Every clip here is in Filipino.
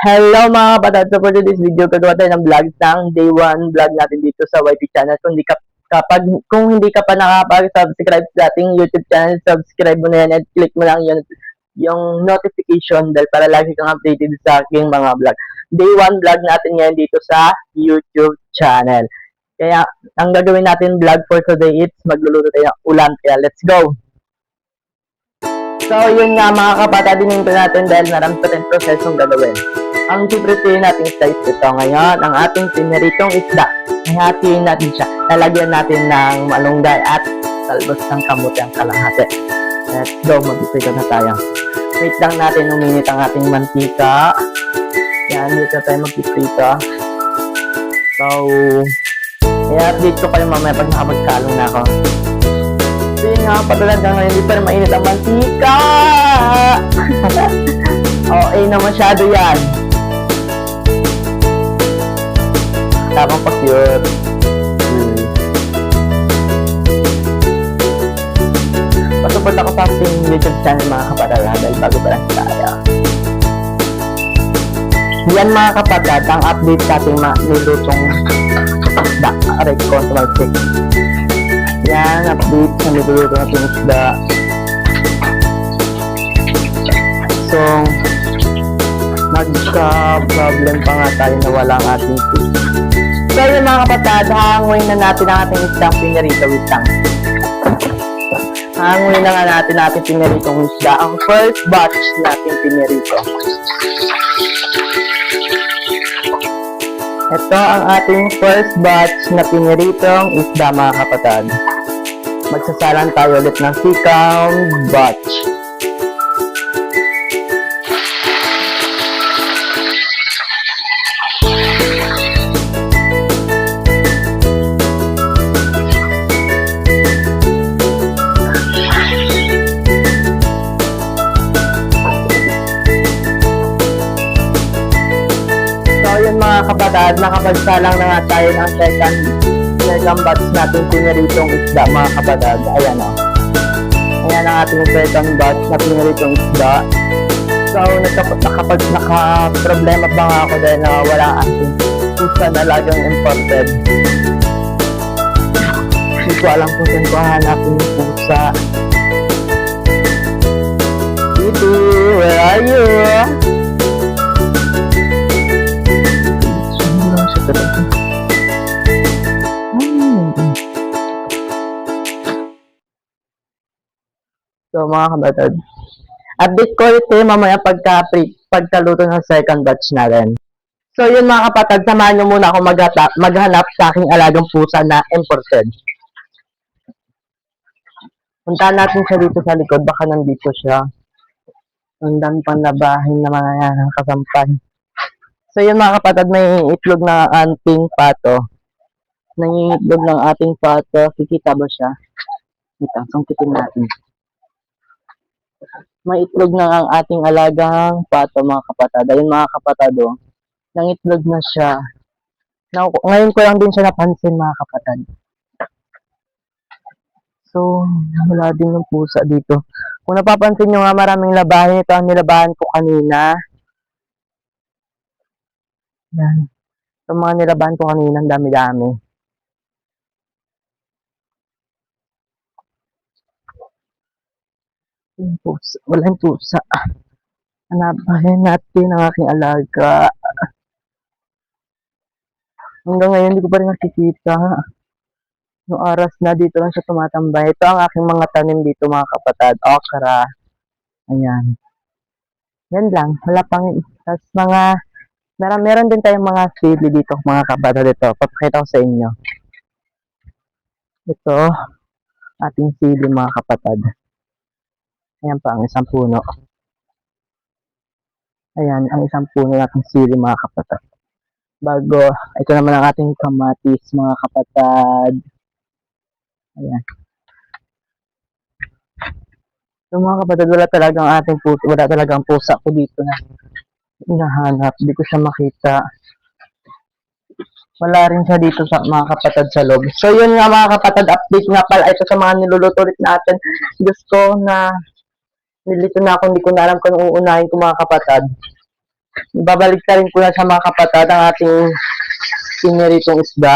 Hello mga kapatid, so for today's video, gagawa tayo ng vlog ng day 1 vlog natin dito sa YT channel. Kung hindi ka pa nakapag-subscribe sa ating YouTube channel, subscribe mo na yan at click mo lang yung notification dahil para lagi kang updated sa aking mga vlog. Day 1 vlog natin ngayon dito sa YouTube channel. Kaya, ang gagawin natin vlog for today is magluluto tayo ng ulam. Kaya, let's go! So, yun nga mga kapatid, dininto natin dahil marami pa tayong prosesong gagawin. Ang piprepare natin sa ito ngayon, ang ating piniritong isda. Hahatiin natin siya. Lalagyan natin ng malunggay at talbos ng kamote ang kalahati. Let's go, mag-prepare na tayo. Wait lang natin uminit ang ating mantika. Yan, dito tayo mag-prepare. So, i-update ko kayo mamaya pag nakapagkalong na ako. So, yun nga, patulad ka ngayon, hindi pa rin mainit ang mantika. Okay na masyado yan. Tamang pa-cute. Pasuport ako sa ating YouTube channel mga kapatid dahil bago pa lang tayo. Yan mga kapatid, ang update sa ating nilutong isda. Aray ko, tumalsik. Yan, update sa nilutong ating isda. So, nagka-problem pa nga tayo na wala ang ating fish. So yun mga kapatid, hanguin na natin ang ating isdang pinarito. Wait lang. Hanguin na nga natin ating pinaritong isda. Ang first batch natin pinarito. Ito ang ating first batch na pinaritong isda mga kapatid. Magsasalan tayo ulit ng second batch. Mga kapatid, nakapagsalang na nga tayo ng second batch natin pinaritong isda mga kapatid. Ayan o. Ayan ang ating second batch na pinaritong isda. So, naka-problema pa nga ako dahil wala ang ating pusa na lagang imported. Hindi ko alam kung saan ko hanapin yung pusa. Titi, where are you? So mga kapatid, update ko ito mamaya pagkaluto ng second batch natin. So yun mga kapatid, samahan nyo muna ako maghanap sa aking alagang pusa na imported. Puntahan natin siya dito sa likod, baka nandito siya. Ang dami pang labahin na mga yan ang kasampan. So yun mga kapatid, may itlog na ating pato. Nangingitlog ng ating pato. Kikita ba siya? Ito, sungkitin natin. May itlog na ang ating alagang pato mga kapatid. Ayun mga kapatid, oh. Nangitlog na siya. Ngayon ko lang din siya napansin mga kapatid. So, wala din yung pusa dito. Kung napapansin nyo nga, maraming labahin. Ito ang nilabahan ko kanina. Yan. Ito mga nilabahan ko kanina, ang dami-dami. Walang pusa. Hanapahin natin ang aking alaga. Hanggang ngayon, hindi ko pa rin nakikita. Yung oras na dito lang siya tumatambay. Ito ang aking mga tanim dito mga kapatid. Okra. Ayan. Yan lang. Wala pang mga meron din tayong mga sili dito mga kapatid. Ito, papakita ko sa inyo. Ito, ating sili mga kapatid. Ayan pa ang isang puno. Ayan, ang isang puno nating sili mga kapatid. Bago, ito naman ang ating kamatis mga kapatid. Ayan. So mga kapatid, wala talagang pusa ko dito na hinahanap. Hindi ko siya makita. Wala rin siya dito sa mga kapatid sa loob. So yun nga mga kapatid, update nga pala ito sa mga niluluto ulit natin. Gusto na nilito na ako, hindi ko na alam kung uunahin ko mga kapatid. Babalik ka rin ko na sa mga kapatid ang ating piniritong isda.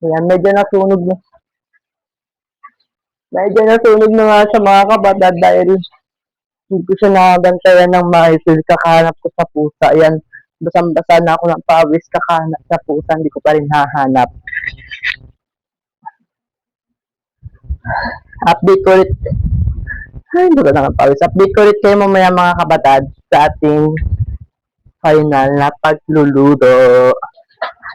Ayan, medyo nasunog na. Medyo nasunog na nga sa mga kapatid dahil hindi ko siya nakagantayan ng maayos. Kakahanap ko sa pusa. Ayan, basang-basa na ako ng pawis. Kakahanap sa pusa, hindi ko pa rin hahanap. Update ko ulit. Ay, hindi ko na ng pawis. Update ko ulit kayo mamaya mga kapatid sa ating final na pagluluto.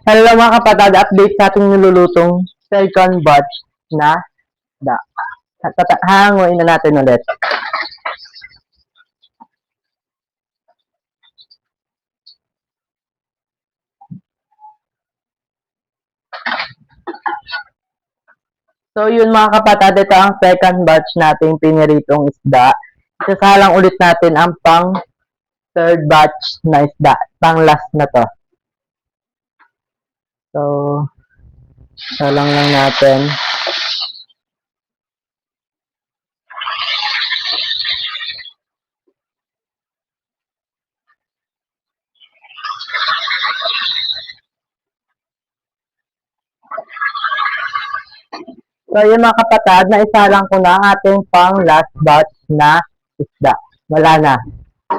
Hello mga kapatid, update sa ating nilulutong second batch na da. Hanguin na natin ulit. So yun mga kapatid, ito ang second batch nating piniritong isda. Isasalang ulit natin ang pang third batch na isda. Pang last na to. So, salang lang natin. So, yun mga kapatid, naisalang ko na ating pang last batch na isda. Wala na.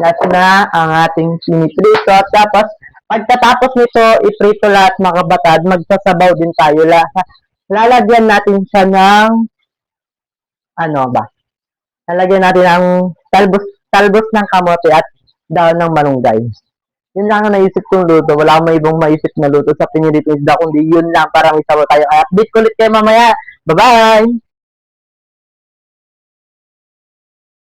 Last na ang ating piniprito. Tapos, pagkatapos nito, iprito lahat mga kapatid, magsasabaw din tayo. Lalagyan natin siya ng, ano ba? Lalagyan natin ng talbos ng kamote at daon ng malunggay. Yun lang ang naisip kong luto. Wala akong may ibang maisip na luto sa pinilitong isda, kundi yun lang para may sabaw tayo. Kaya update ko ulit kayo mamaya. Bye-bye!